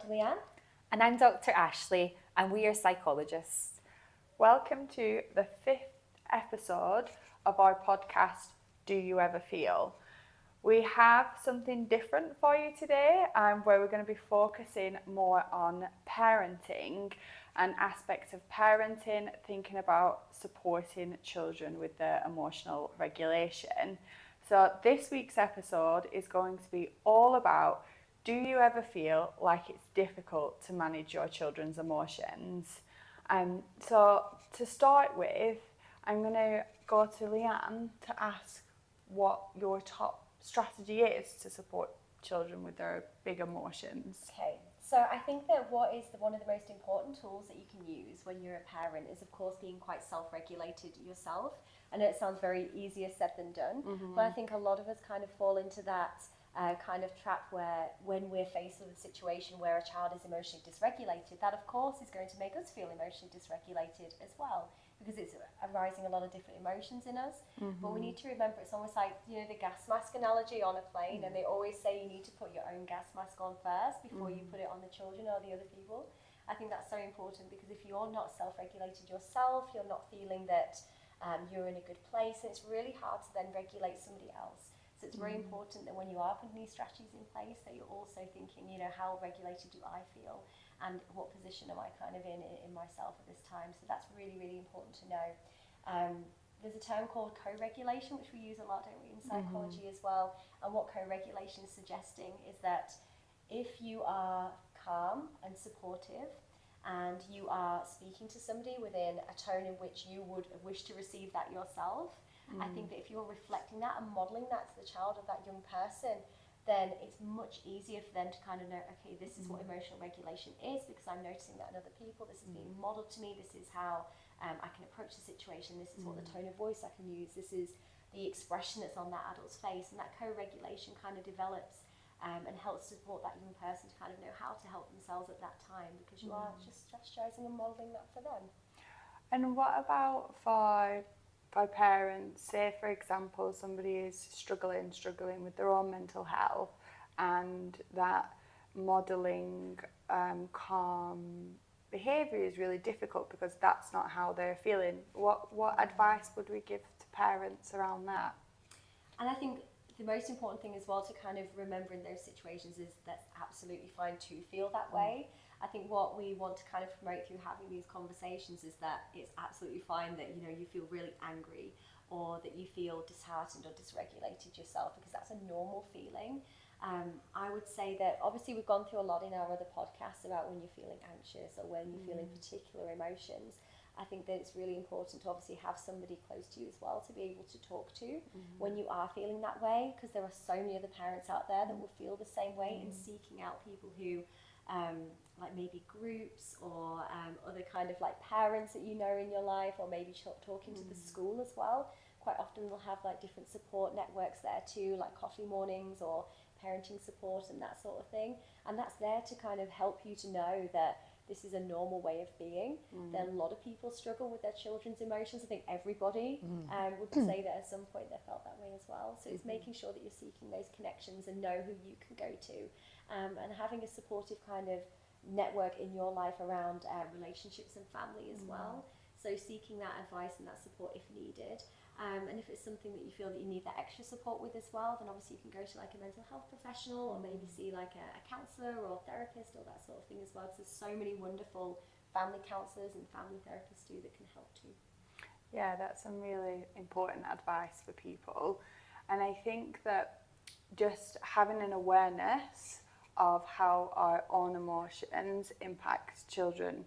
Dr. Leanne. And I'm Dr. Ashley, and we are psychologists. Welcome to the 5th episode of our podcast, Do You Ever Feel? We have something different for you today, where we're going to be focusing more on parenting and aspects of parenting, thinking about supporting children with their emotional regulation. So this week's episode is going to be all about, do you ever feel like it's difficult to manage your children's emotions? So to start with, I'm going to go to Leanne to ask what your top strategy is to support children with their big emotions. Okay, so I think that one of the most important tools that you can use when you're a parent is, of course, being quite self-regulated yourself. I know it sounds very easier said than done, but I think a lot of us kind of fall into that kind of trap where when we're faced with a situation where a child is emotionally dysregulated, that of course is going to make us feel emotionally dysregulated as well, because it's arising a lot of different emotions in us. But we need to remember it's almost like, you know, the gas mask analogy on a plane, and they always say you need to put your own gas mask on first before you put it on the children or the other people. I think that's so important, because if you're not self-regulated yourself, you're not feeling that you're in a good place, and it's really hard to then regulate somebody else. So it's very important that when you are putting these strategies in place, that you're also thinking, you know, how regulated do I feel, and what position am I kind of in myself at this time. So that's really, really important to know. There's a term called co-regulation, which we use a lot, don't we, in psychology as well. And what co-regulation is suggesting is that if you are calm and supportive, and you are speaking to somebody within a tone in which you would wish to receive that yourself, I think that if you're reflecting that and modelling that to the child of that young person, then it's much easier for them to kind of know, okay, this is what emotional regulation is, because I'm noticing that in other people, this is being modelled to me, this is how I can approach the situation, this is what the tone of voice I can use, this is the expression that's on that adult's face, and that co-regulation kind of develops and helps support that young person to kind of know how to help themselves at that time, because you are just strategizing and modeling that for them. And what about for parents? Say, for example, somebody is struggling with their own mental health, and that modelling calm behaviour is really difficult because that's not how they're feeling. What advice would we give to parents around that? And I think the most important thing as well to kind of remember in those situations is that's absolutely fine to feel that way. I think what we want to kind of promote through having these conversations is that it's absolutely fine that, you know, you feel really angry, or that you feel disheartened or dysregulated yourself, because that's a normal feeling. I would say that obviously we've gone through a lot in our other podcasts about when you're feeling anxious or when you're feeling particular emotions. I think that it's really important to obviously have somebody close to you as well to be able to talk to when you are feeling that way, because there are so many other parents out there that will feel the same way, and seeking out people who like maybe groups or other kind of like parents that you know in your life, or maybe talking to the school as well. Quite often we'll have like different support networks there too, like coffee mornings or parenting support and that sort of thing, and that's there to kind of help you to know that this is a normal way of being. That a lot of people struggle with their children's emotions. I think everybody would say that at some point they felt that way as well. So it's making sure that you're seeking those connections and know who you can go to, and having a supportive kind of network in your life around relationships and family as well. So seeking that advice and that support if needed. And if it's something that you feel that you need that extra support with as well, then obviously you can go to like a mental health professional, or maybe see like a counsellor or therapist or that sort of thing as well, because there's so many wonderful family counsellors and family therapists too that can help too. Yeah, that's some really important advice for people. And I think that just having an awareness of how our own emotions impact children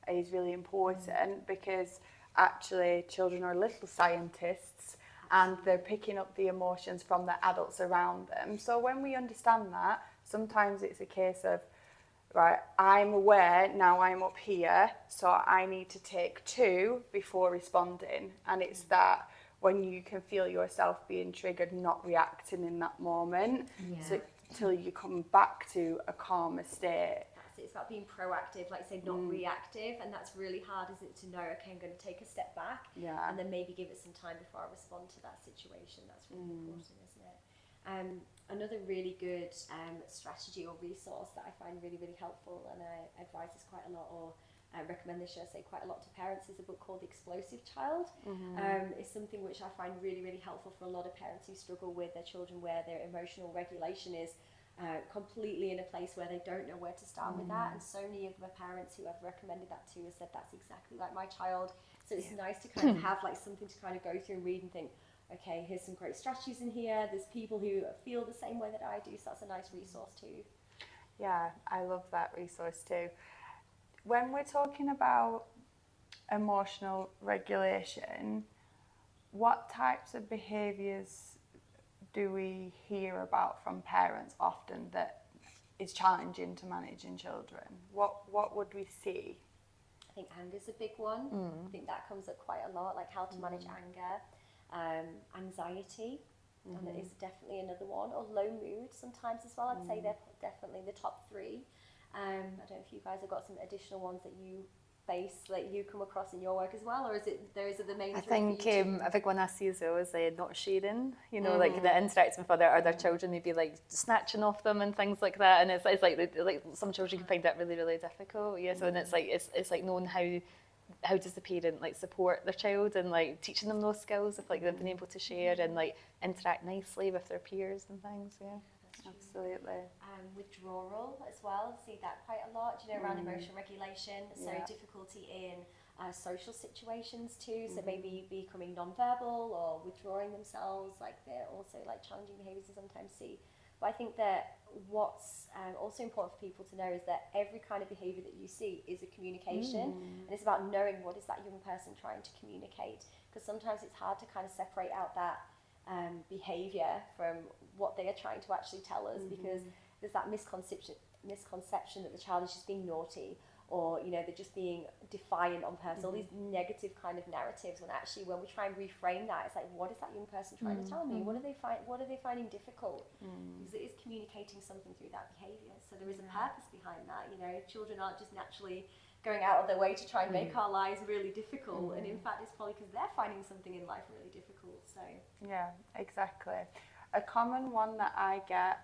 is really important, because actually children are little scientists, and they're picking up the emotions from the adults around them. So when we understand that, sometimes it's a case of, right, I'm aware, now I'm up here, so I need to take 2 before responding. And it's that when you can feel yourself being triggered, not reacting in that moment, so till you come back to a calmer state. It's about being proactive, like say, not reactive, and that's really hard, isn't it, to know, okay, I'm going to take a step back, and then maybe give it some time before I respond to that situation. That's really important, isn't it? another really good strategy or resource that I find really, really helpful, and I advise this quite a lot, or recommend this, should I say, quite a lot to parents, is a book called The Explosive Child. It's something which I find really, really helpful for a lot of parents who struggle with their children, where their emotional regulation is completely in a place where they don't know where to start with that. And so many of the parents who I've recommended that to have said that's exactly like my child. So it's nice to kind of have like something to kind of go through and read and think, okay, here's some great strategies in here. There's people who feel the same way that I do, so that's a nice resource too. Yeah, I love that resource too. When we're talking about emotional regulation, what types of behaviours do we hear about from parents often that is challenging to manage in children? What would we see? I think anger's a big one. I think that comes up quite a lot, like how to manage anger, anxiety, and that is definitely another one, or low mood sometimes as well. I'd say they're definitely the top three. I don't know if you guys have got some additional ones that you face, that you come across in your work as well, or is it those are the main I three think for you too? a big one I see as well is not sharing, like the interacting with other children, maybe like snatching off them and things like that, and it's like some children can find that really, really difficult. So and it's like knowing how does the parent like support their child and like teaching them those skills of like they've been able to share and like interact nicely with their peers and things. Absolutely. Withdrawal as well, see that quite a lot, around emotional regulation. So difficulty in social situations too, so maybe becoming non-verbal or withdrawing themselves, like they're also like challenging behaviours to sometimes see. But I think that what's also important for people to know is that every kind of behaviour that you see is a communication, and it's about knowing what is that young person trying to communicate, because sometimes it's hard to kind of separate out that behaviour from what they are trying to actually tell us, because there's that misconception that the child is just being naughty, or they're just being defiant on purpose, all these negative kind of narratives, when actually when we try and reframe that, it's like, what is that young person trying to tell me? What are they finding difficult? Because it is communicating something through that behaviour, so there is a purpose behind that. Children aren't just naturally going out of their way to try and make our lives really difficult, and in fact it's probably because they're finding something in life really difficult. So yeah, exactly. A common one that I get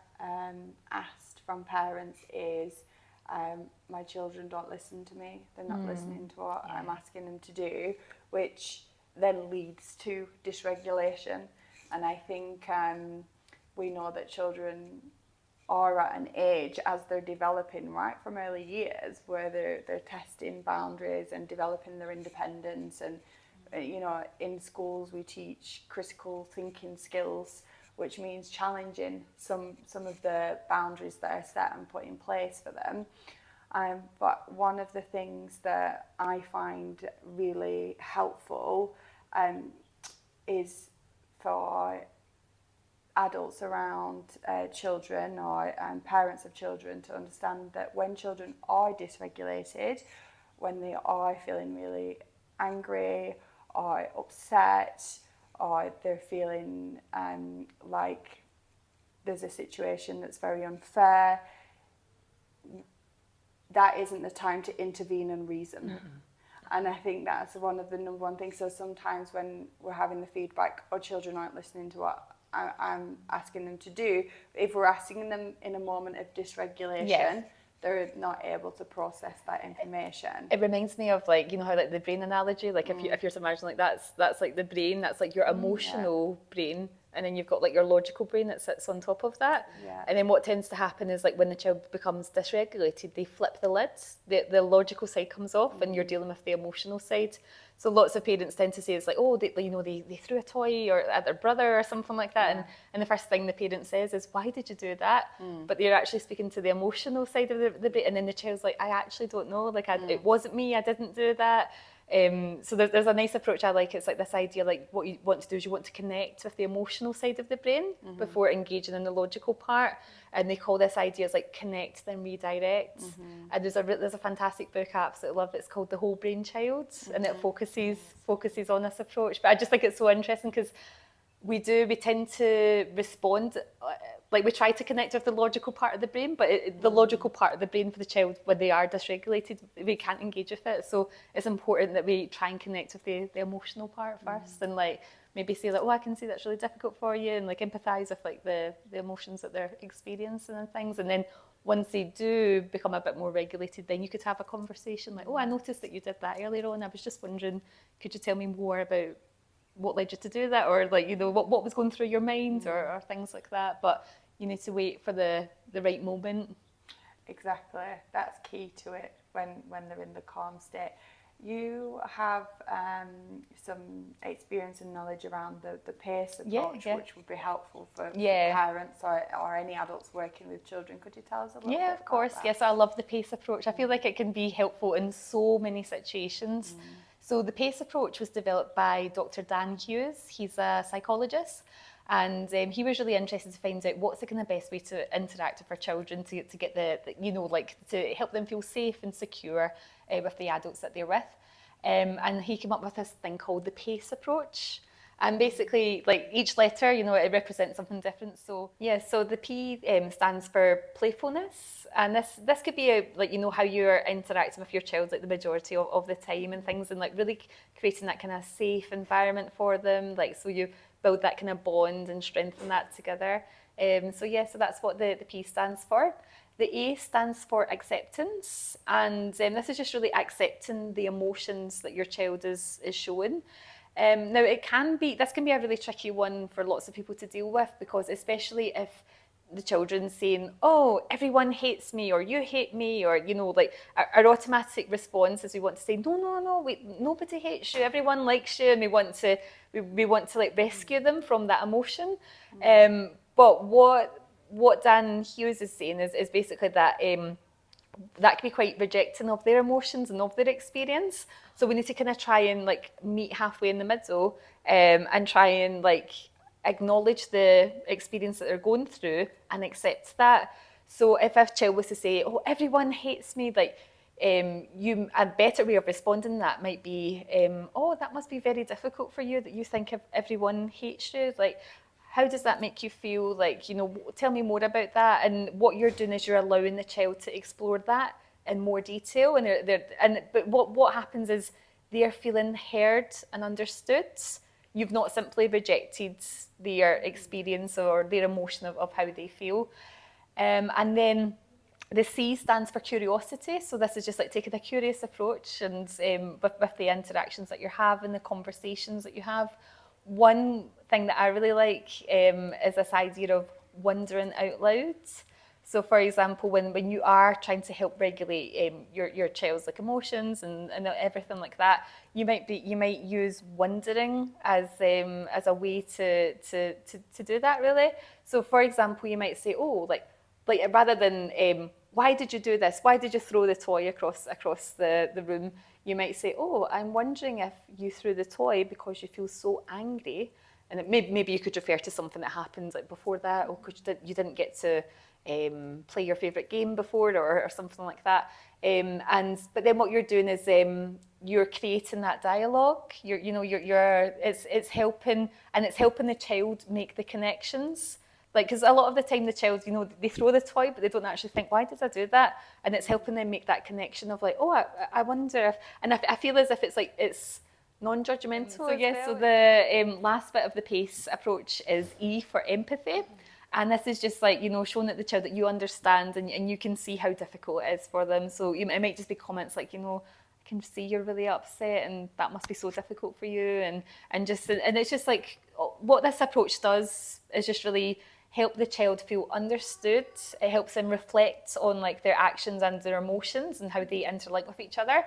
asked from parents is, my children don't listen to me, they're not listening to what I'm asking them to do, which then leads to dysregulation. And I think we know that children are at an age, as they're developing right from early years, where they're testing boundaries and developing their independence. And in schools we teach critical thinking skills, which means challenging some of the boundaries that are set and put in place for them. But one of the things that I find really helpful is for adults around children, or parents of children, to understand that when children are dysregulated, when they are feeling really angry or upset, or they're feeling like there's a situation that's very unfair, that isn't the time to intervene and reason. And I think that's one of the number one things. So sometimes when we're having the feedback, or children aren't listening to what I'm asking them to do, if we're asking them in a moment of dysregulation, they're not able to process that information. It reminds me of like, how like the brain analogy, like if you're to imagine like that's like the brain, that's like your emotional brain, and then you've got like your logical brain that sits on top of that. And then what tends to happen is like when the child becomes dysregulated, they flip the lids, the logical side comes off, and you're dealing with the emotional side. So lots of parents tend to say it's like, oh, they threw a toy or at their brother or something like that, and the first thing the parent says is, why did you do that? But they're actually speaking to the emotional side of the brain, and then the child's like, I actually don't know, like it wasn't me, I didn't do that. So there's a nice approach I like. It's like this idea, like what you want to do is you want to connect with the emotional side of the brain before engaging in the logical part. And they call this idea as like connect then redirect. And there's a fantastic book I absolutely love. It's called The Whole Brain Child, and it focuses on this approach. But I just think it's so interesting because we tend to respond, like we try to connect with the logical part of the brain, but the logical part of the brain for the child, when they are dysregulated, we can't engage with it. So it's important that we try and connect with the emotional part first, and like maybe say like, oh, I can see that's really difficult for you, and like empathize with like the emotions that they're experiencing and things. And then once they do become a bit more regulated, then you could have a conversation like, oh, I noticed that you did that earlier on. I was just wondering, could you tell me more about what led you to do that, or like, you know, what was going through your mind, or things like that. But you need to wait for the right moment. Exactly, that's key to it when they're in the calm state. You have some experience and knowledge around the PACE approach, which would be helpful for parents or any adults working with children. Could you tell us a little bit Yeah, of course. about that? Yes, I love the PACE approach. I feel like it can be helpful in so many situations. So the PACE approach was developed by Dr. Dan Hughes. He's a psychologist. And he was really interested to find out what's the kind of best way to interact with our children to get the you know, like to help them feel safe and secure with the adults that they're with. And he came up with this thing called the PACE approach. And basically, like each letter, you know, it represents something different. So yeah, so the P stands for playfulness, and this could be like, you know, how you're interacting with your child like the majority of the time and things, and like really creating that kind of safe environment for them. Like, so you build that kind of bond and strengthen that together. So that's what the P stands for. The A stands for acceptance, and this is just really accepting the emotions that your child is showing. Now, this can be a really tricky one for lots of people to deal with, because especially if the children's saying, oh, everyone hates me, or you hate me, or, you know, like our automatic response is we want to say, no, wait, nobody hates you, everyone likes you, and we want to like rescue them from that emotion. But what Dan Hughes is saying is basically that that can be quite rejecting of their emotions and of their experience. So we need to kind of try and like meet halfway in the middle, and try and like acknowledge the experience that they're going through and accept that. So if a child was to say, oh, everyone hates me, like a better way of responding to that might be, oh, that must be very difficult for you that you think everyone hates you. Like, how does that make you feel? Like, you know, tell me more about that. And what you're doing is you're allowing the child to explore that in more detail. But what happens is they're feeling heard and understood. You've not simply rejected their experience or their emotion of how they feel. And then the C stands for curiosity. So this is just like taking a curious approach, and with the interactions that you're having, the conversations that you have. One thing that I really like is this idea of wondering out loud. So, for example, when you are trying to help regulate your child's like emotions and everything like that, you might use wondering as a way to do that, really. So, for example, you might say, oh, like rather than why did you do this? Why did you throw the toy across the room? You might say, oh, I'm wondering if you threw the toy because you feel so angry. And maybe you could refer to something that happened like before that, or you didn't get to play your favourite game before, or something like that. But then what you're doing is you're creating that dialogue. It's helping the child make the connections. Like, because a lot of the time the child, you know, they throw the toy, but they don't actually think, why did I do that? And it's helping them make that connection of like, oh, I wonder if, and I feel as if it's non-judgmental. So yes, so the last bit of the PACE approach is E for empathy. And this is just like, you know, showing that the child that you understand and you can see how difficult it is for them. So it might just be comments like, you know, I can see you're really upset and that must be so difficult for you. And it's just like, what this approach does is just really help the child feel understood. It helps them reflect on like their actions and their emotions and how they interlink with each other.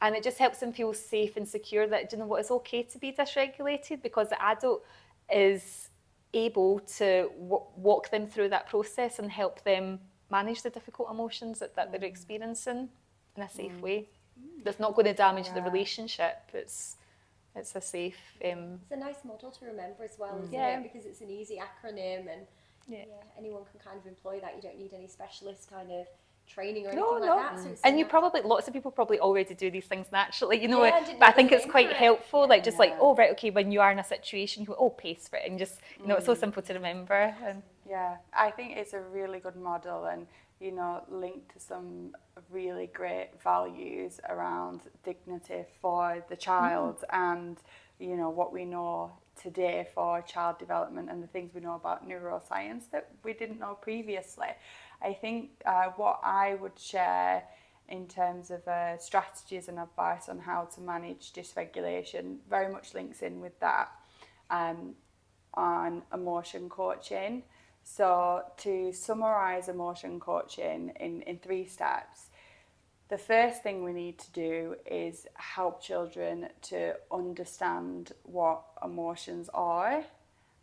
And it just helps them feel safe and secure that, you know what, it's okay to be dysregulated, because the adult is able to walk them through that process and help them manage the difficult emotions that they're experiencing in a safe way. That's not going to damage the relationship. It's a safe... It's a nice model to remember as well, isn't it? Because it's an easy acronym and anyone can kind of employ that. You don't need any specialist kind of training or anything like that. So and lots of people probably already do these things naturally, you know, but I think it's quite helpful, right, okay, when you are in a situation, you go, PACE for it, and just, you know, it's so simple to remember. Yeah, I think it's a really good model, and, you know, linked to some really great values around dignity for the child and, you know, what we know today for child development and the things we know about neuroscience that we didn't know previously. I think what I would share in terms of strategies and advice on how to manage dysregulation very much links in with that on emotion coaching. So to summarize emotion coaching in 3 steps, the first thing we need to do is help children to understand what emotions are.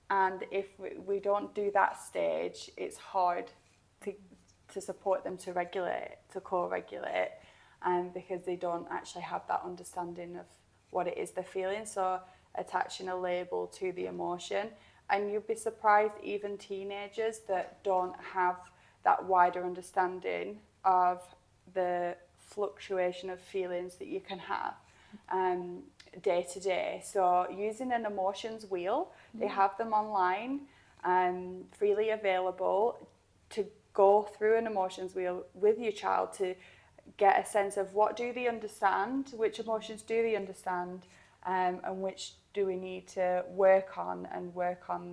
And if we don't do that stage, it's hard to support them to regulate, to co-regulate, because they don't actually have that understanding of what it is they're feeling. So attaching a label to the emotion. And you'd be surprised, even teenagers that don't have that wider understanding of the fluctuation of feelings that you can have day to day. So using an emotions wheel, they have them online, freely available, to go through an emotions wheel with your child to get a sense of what do they understand, which emotions do they understand, and which do we need to work on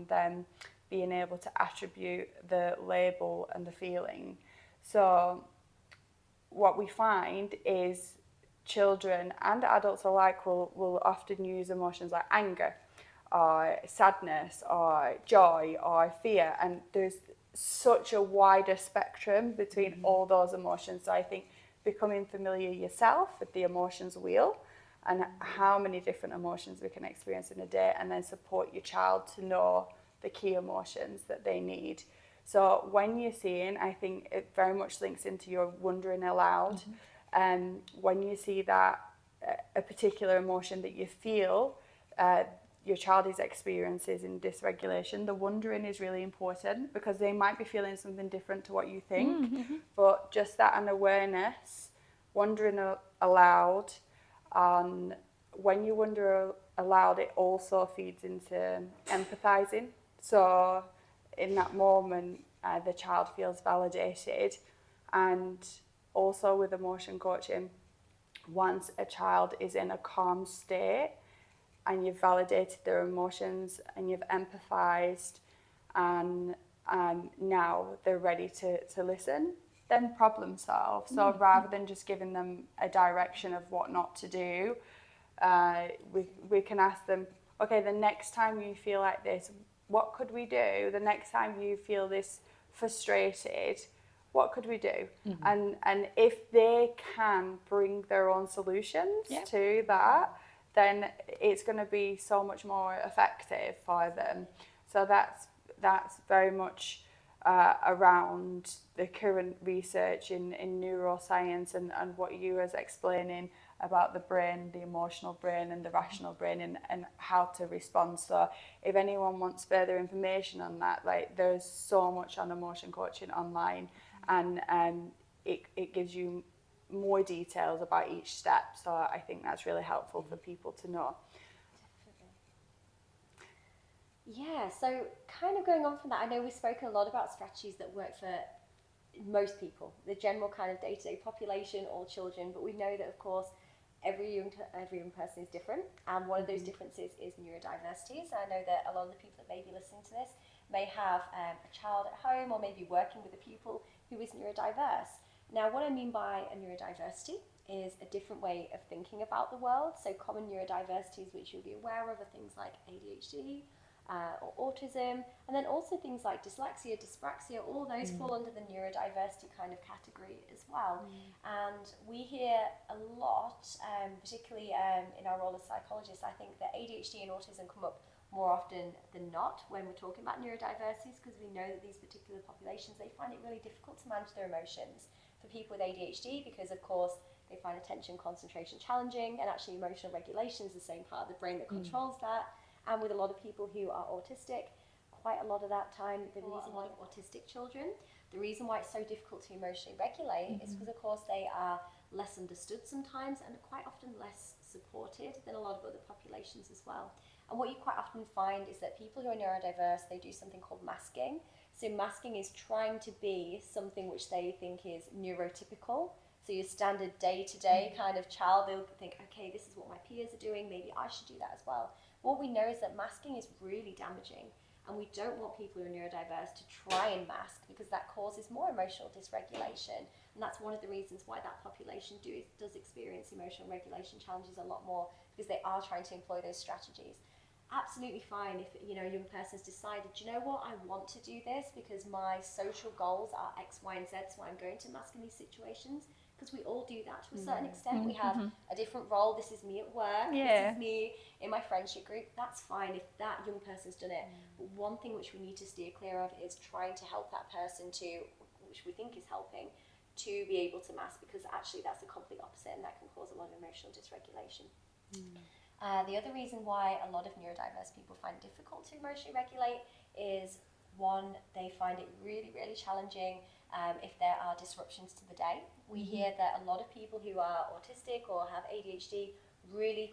them being able to attribute the label and the feeling. So what we find is children and adults alike will often use emotions like anger or sadness or joy or fear, and there's such a wider spectrum between all those emotions. So I think becoming familiar yourself with the emotions wheel and how many different emotions we can experience in a day, and then support your child to know the key emotions that they need. So when you're seeing, I think it very much links into your wondering aloud. When you see that a particular emotion that you feel your child is experiencing dysregulation, the wondering is really important, because they might be feeling something different to what you think. But just that an awareness, wondering aloud, when you wonder aloud, it also feeds into empathizing. So in that moment, the child feels validated. And also with emotion coaching, once a child is in a calm state and you've validated their emotions and you've empathized, and now they're ready to listen, then problem solve. So rather than just giving them a direction of what not to do, we can ask them, okay, the next time you feel like this, what could we do? The next time you feel this frustrated, what could we do? And if they can bring their own solutions to that, then it's going to be so much more effective for them. So that's very much around the current research in neuroscience and what you was explaining about the brain, the emotional brain and the rational brain, and how to respond. So if anyone wants further information on that, like, there's so much on emotion coaching online, and it gives you more details about each step. So I think that's really helpful for people to know. Yeah, so kind of going on from that, I know we've spoken a lot about strategies that work for most people, the general kind of day-to-day population, all children, but we know that, of course, every young person is different, and one of those differences is neurodiversity. So I know that a lot of the people that may be listening to this may have a child at home, or maybe working with a pupil who is neurodiverse. Now, what I mean by a neurodiversity is a different way of thinking about the world. So common neurodiversities which you'll be aware of are things like ADHD, or autism, and then also things like dyslexia, dyspraxia, all those fall under the neurodiversity kind of category as well. And we hear a lot, particularly in our role as psychologists, I think that ADHD and autism come up more often than not when we're talking about neurodiversities, because we know that these particular populations, they find it really difficult to manage their emotions. For people with ADHD, because of course they find attention, concentration challenging, and actually emotional regulation is the same part of the brain that controls that. And with a lot of people who are autistic, quite a lot of that time, a lot of autistic children, the reason why it's so difficult to emotionally regulate is because, of course, they are less understood sometimes and quite often less supported than a lot of other populations as well. And what you quite often find is that people who are neurodiverse, they do something called masking. So masking is trying to be something which they think is neurotypical. So your standard day-to-day kind of child, they'll think, okay, this is what my peers are doing, maybe I should do that as well. What we know is that masking is really damaging, and we don't want people who are neurodiverse to try and mask because that causes more emotional dysregulation. And that's one of the reasons why that population does experience emotional regulation challenges a lot more, because they are trying to employ those strategies. Absolutely fine if a young person's decided, you know what, I want to do this because my social goals are X, Y, and Z, so I'm going to mask in these situations. Because we all do that to a certain extent. We have a different role. This is me at work. This is me in my friendship group. That's fine if that young person's done it. But one thing which we need to steer clear of is trying to help that person to, which we think is helping, to be able to mask, because actually that's the complete opposite, and that can cause a lot of emotional dysregulation. The other reason why a lot of neurodiverse people find it difficult to emotionally regulate is, one, they find it really, really challenging if there are disruptions to the day. We hear that a lot of people who are autistic or have ADHD really,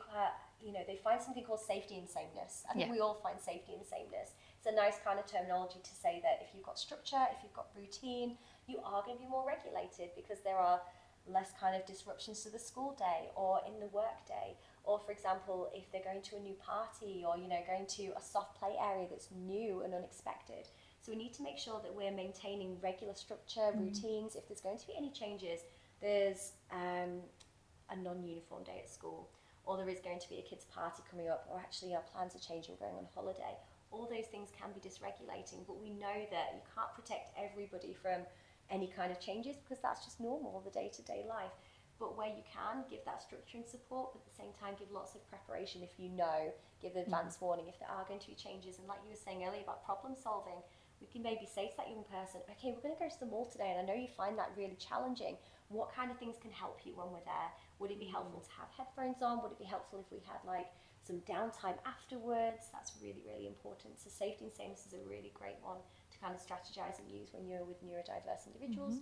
they find something called safety and sameness. I think we all find safety and sameness. It's a nice kind of terminology to say that if you've got structure, if you've got routine, you are going to be more regulated because there are less kind of disruptions to the school day or in the work day. Or, for example, if they're going to a new party or, going to a soft play area that's new and unexpected. So we need to make sure that we're maintaining regular structure, routines. If there's going to be any changes, there's a non-uniform day at school, or there is going to be a kids' party coming up, or actually our plans are changing, we're going on holiday. All those things can be dysregulating, but we know that you can't protect everybody from any kind of changes because that's just normal, the day-to-day life. But where you can, give that structure and support, but at the same time give lots of preparation if you know, give the advance warning if there are going to be changes. And like you were saying earlier about problem solving, we can maybe say to that young person, okay, we're going to go to the mall today and I know you find that really challenging. What kind of things can help you when we're there? Would it be helpful to have headphones on? Would it be helpful if we had like some downtime afterwards? That's really, really important. So safety and sameness is a really great one to kind of strategize and use when you're with neurodiverse individuals.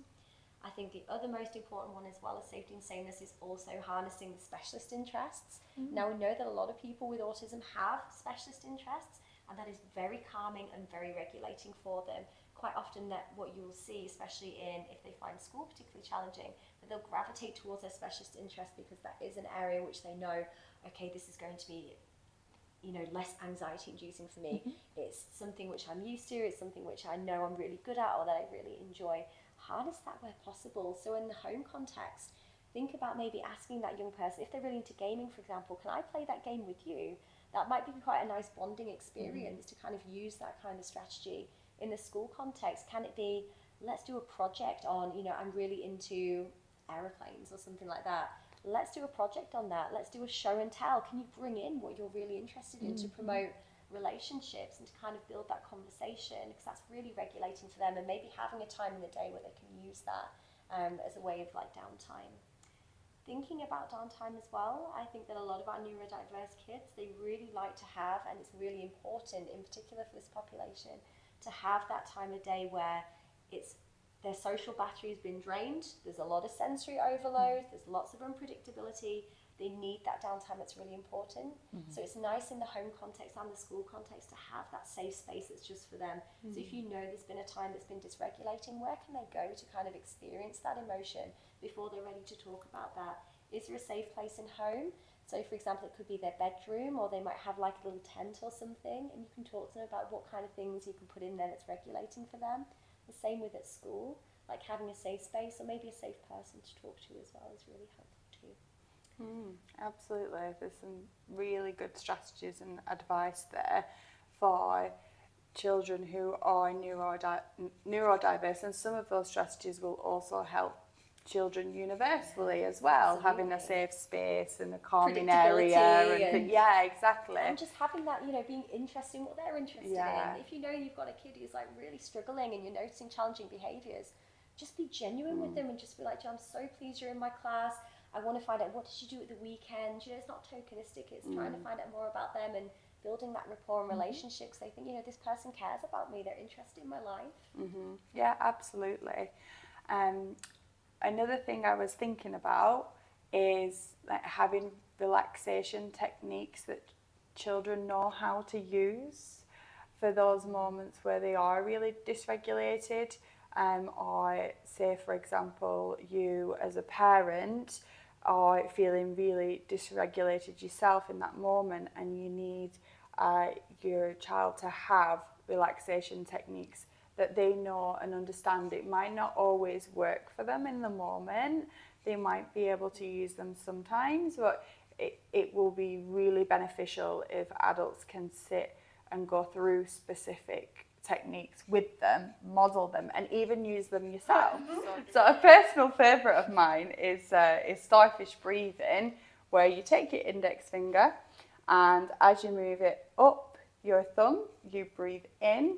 I think the other most important one, as well as safety and sameness, is also harnessing the specialist interests. Now, we know that a lot of people with autism have specialist interests, and that is very calming and very regulating for them. Quite often that what you'll see, especially if they find school particularly challenging, that they'll gravitate towards their specialist interest because that is an area which they know, okay, this is going to be less anxiety inducing for me. It's something which I'm used to, it's something which I know I'm really good at or that I really enjoy. Harness that where possible. So in the home context, think about maybe asking that young person, if they're really into gaming, for example, can I play that game with you? That might be quite a nice bonding experience to kind of use that kind of strategy. In the school context, can it be, let's do a project on, I'm really into aeroplanes or something like that. Let's do a project on that. Let's do a show and tell. Can you bring in what you're really interested in to promote relationships and to kind of build that conversation, because that's really regulating for them, and maybe having a time in the day where they can use that as a way of like downtime. Thinking about downtime as well, I think that a lot of our neurodiverse kids, they really like to have, and it's really important in particular for this population, to have that time of day where their social battery has been drained, there's a lot of sensory overload, there's lots of unpredictability. They need that downtime. It's really important. So it's nice in the home context and the school context to have that safe space that's just for them. So if you know there's been a time that's been dysregulating, where can they go to kind of experience that emotion before they're ready to talk about that? Is there a safe place in home? So for example, it could be their bedroom, or they might have like a little tent or something, and you can talk to them about what kind of things you can put in there that's regulating for them. The same with at school, like having a safe space or maybe a safe person to talk to as well is really helpful too. Absolutely. There's some really good strategies and advice there for children who are neurodiverse, and some of those strategies will also help children universally as well. Absolutely. Having a safe space and a calming area and exactly. And just having that, being interested in what they're interested in. If you know you've got a kid who's like really struggling and you're noticing challenging behaviours, just be genuine with them and just be like, I'm so pleased you're in my class. I want to find out, what did you do at the weekend? It's not tokenistic, it's trying to find out more about them and building that rapport and relationship, because they think, this person cares about me, they're interested in my life. Yeah, absolutely. Another thing I was thinking about is like having relaxation techniques that children know how to use for those moments where they are really dysregulated. Or say, for example, you as a parent are feeling really dysregulated yourself in that moment, and you need your child to have relaxation techniques that they know and understand. It might not always work for them in the moment. They might be able to use them sometimes, but it will be really beneficial if adults can sit and go through specific techniques with them, model them, and even use them yourself. So a personal favourite of mine is starfish breathing, where you take your index finger and as you move it up your thumb, you breathe in,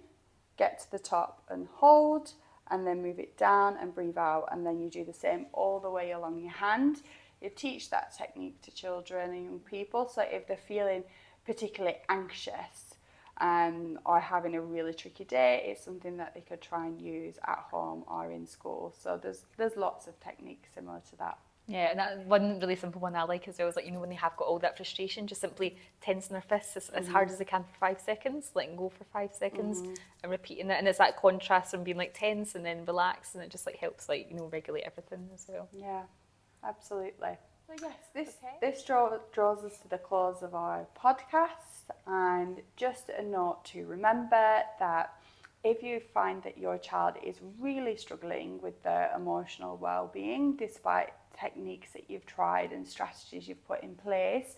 get to the top and hold, and then move it down and breathe out, and then you do the same all the way along your hand. You teach that technique to children and young people, so if they're feeling particularly anxious or having a really tricky day, it's something that they could try and use at home or in school. So there's lots of techniques similar to that. Yeah, and that one really simple one I like as well is, like, you know, when they have got all that frustration, just simply tensing their fists as hard as they can for 5 seconds, letting go for 5 seconds and repeating it. And it's that contrast from being like tense and then relaxed, and it just like helps, like, you know, regulate everything as well. Yeah, absolutely. So yes, this draws us to the close of our podcast, and just a note to remember that if you find that your child is really struggling with their emotional well-being, despite techniques that you've tried and strategies you've put in place,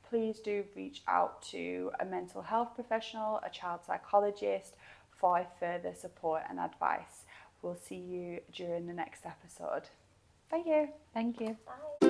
please do reach out to a mental health professional, a child psychologist, for further support and advice. We'll see you during the next episode. Thank you. Thank you. Bye.